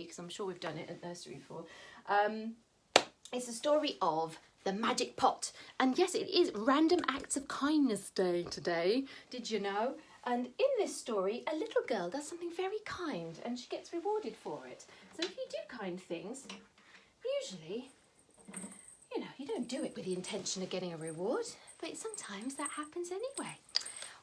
because I'm sure we've done it at nursery before. It's a story of the magic pot. And yes, it is Random Acts of Kindness Day today. Did you know? And in this story, a little girl does something very kind and she gets rewarded for it. So if you do kind things, usually, you know, you don't do it with the intention of getting a reward, but sometimes that happens anyway.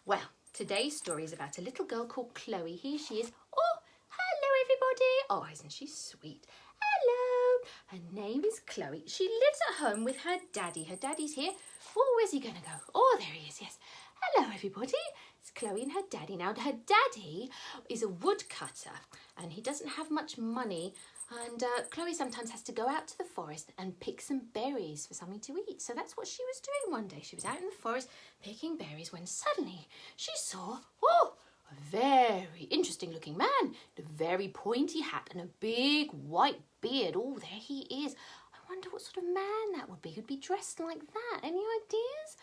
Well, today's story is about a little girl called Chloe. Here she is. Oh, hello everybody. Oh, isn't she sweet? Hello. Her name is Chloe. She lives at home with her daddy. Her daddy's here. Oh, where's he going to go? Oh, there he is, yes. Hello everybody. It's Chloe and her daddy. Now, her daddy is a woodcutter and he doesn't have much money, and Chloe sometimes has to go out to the forest and pick some berries for something to eat. So that's what she was doing one day. She was out in the forest picking berries when suddenly she saw, oh, a very interesting looking man, with a very pointy hat and a big white beard. Oh, there he is. I wonder what sort of man that would be who'd be dressed like that. Any ideas?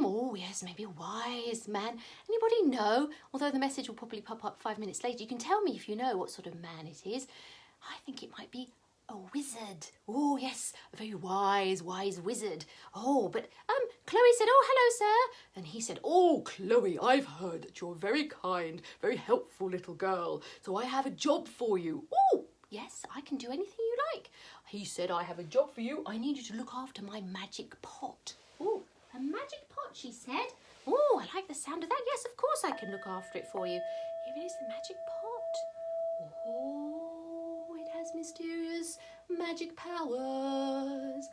Oh yes, maybe a wise man. Anybody know? Although the message will probably pop up 5 minutes later. You can tell me if you know what sort of man it is. I think it might be a wizard. Oh yes, a very wise wizard. Oh, but Chloe said, oh, hello, sir. And he said, oh, Chloe, I've heard that you're very kind, very helpful little girl. So I have a job for you. Oh, yes, I can do anything you like. He said, I have a job for you. I need you to look after my magic pot. Oh, a magic pot, she said. Oh, I like the sound of that. Yes, of course I can look after it for you. Here it is, the magic pot. Oh, it has mysterious magic powers.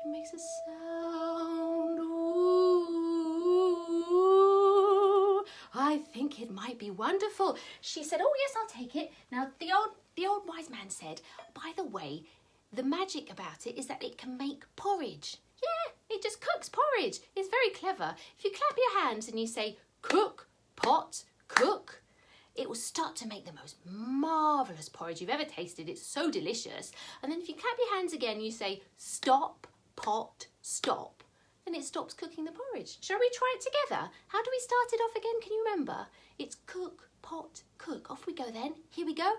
It makes a sound. Ooh, I think it might be wonderful. She said, oh, yes, I'll take it. Now, the old wise man said, by the way, the magic about it is that it can make porridge. Yeah, it just cooks porridge. It's very clever. If you clap your hands and you say, cook, pot, cook, it will start to make the most marvellous porridge you've ever tasted. It's so delicious. And then if you clap your hands again, you say, stop, pot, stop, then it stops cooking the porridge. Shall we try it together? How do we start it off again? Can you remember? It's cook, pot, cook. Off we go then. Here we go.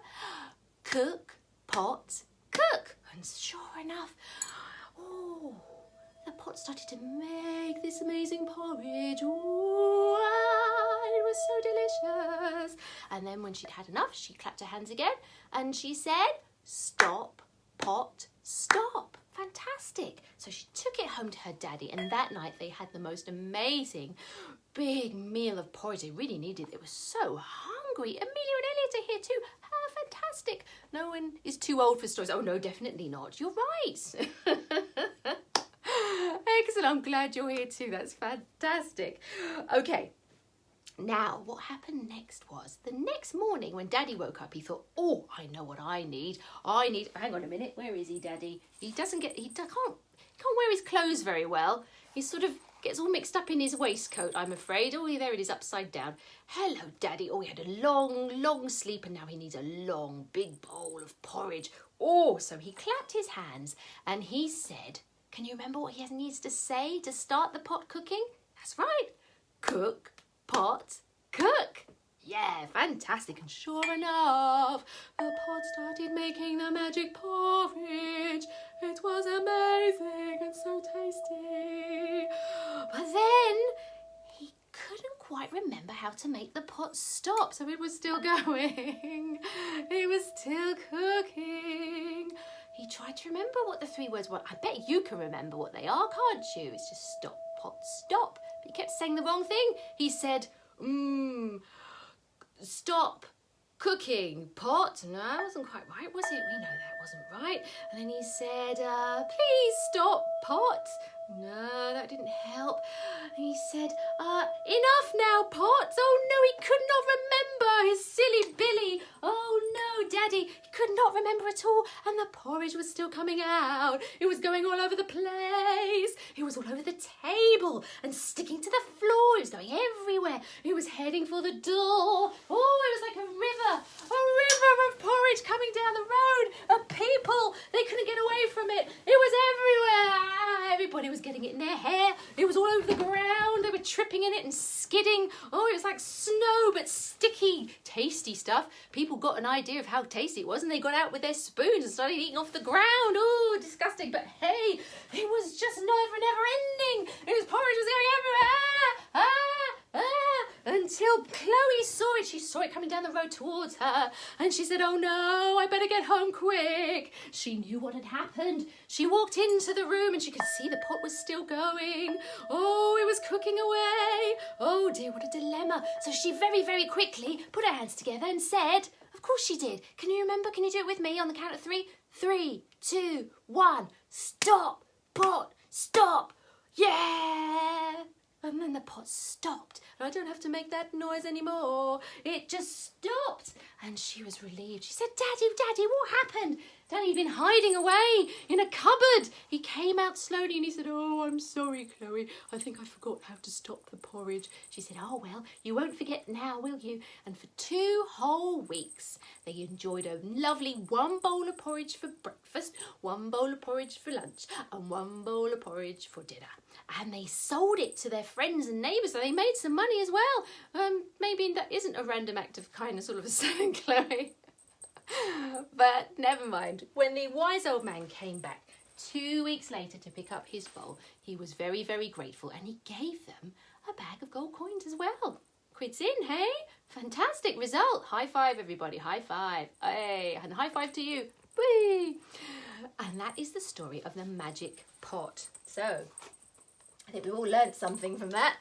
Cook, pot, cook. And sure enough, oh, the pot started to make this amazing porridge. Ooh, it was so delicious. And then when she'd had enough, she clapped her hands again and she said, stop, pot, stop. Fantastic. So she took it home to her daddy, and that night they had the most amazing big meal of porridge. They really needed it. They were so hungry. Amelia and Elliot are here too. How fantastic. No one is too old for stories. Oh no, definitely not. You're right. Excellent. I'm glad you're here too. That's fantastic. Okay. Now, what happened next was, the next morning when Daddy woke up, he thought, oh, I know what I need. Hang on a minute, where is he, Daddy? He can't wear his clothes very well. He sort of gets all mixed up in his waistcoat, I'm afraid. Oh, there it is, upside down. Hello, Daddy. Oh, he had a long sleep, and now he needs a long, big bowl of porridge. Oh, so he clapped his hands, and he said, can you remember what he needs to say to start the pot cooking? That's right. Cook, pot, cook. Yeah, fantastic. And sure enough, the pot started making the magic porridge. It was amazing and so tasty. But then he couldn't quite remember how to make the pot stop, so it was still going. It was still cooking. He tried to remember what the 3 words were. I bet you can remember what they are, can't you? It's just stop, pot, stop. But he kept saying the wrong thing. He said, stop cooking, pot. No, that wasn't quite right, was it? We know that wasn't right. And then he said, please stop, pot. No, that didn't help. And he said, enough now, pot. Oh no, he could not remember, his silly Billy. Oh no, Daddy, he could not remember at all. And the porridge was still coming out. It was going all over the place. It was all over the table and sticking to the floor. It was going everywhere. It was heading for the door. Oh, it was like a river of porridge coming down the road. People, they couldn't get away from it. It was everywhere. everybody was getting it in their hair. It was all over the ground. They were tripping in it and skidding. Oh, it was like snow, but sticky, tasty stuff. People got an idea of how tasty it was, and they got out with their spoons and started eating off the ground. Oh, disgusting. But hey, it was just never ending. It was porridge was going everywhere. Until Chloe saw it. She saw it coming down the road towards her, and she said, oh no, I better get home quick. She knew what had happened. She walked into the room and she could see the pot was still going. Oh, it was cooking away. Oh dear, what a dilemma. So she very quickly put her hands together and said, of course she did. Can you remember? Can you do it with me on the count of 3? 3, 2, 1. Stop, pot, stop. Yeah. And then the pot stopped. I don't have to make that noise anymore. It just stopped. And she was relieved. She said, Daddy, what happened? Daddy'd been hiding away in a cupboard. He came out slowly and he said, oh, I'm sorry, Chloe. I think I forgot how to stop the porridge. She said, oh, well, you won't forget now, will you? And for 2 whole weeks, they enjoyed a lovely 1 bowl of porridge for breakfast, 1 bowl of porridge for lunch, and 1 bowl of porridge for dinner. And they sold it to their friends and neighbours, so they made some money as well. Maybe that isn't a random act of kindness all of a sudden, Chloe. But never mind. When the wise old man came back 2 weeks later to pick up his bowl, he was very grateful, and he gave them a bag of gold coins as well. Quids in, hey? Fantastic result. High five, everybody. High five. Hey, and high five to you. Whee! And that is the story of the magic pot. So, I think we've all learnt something from that.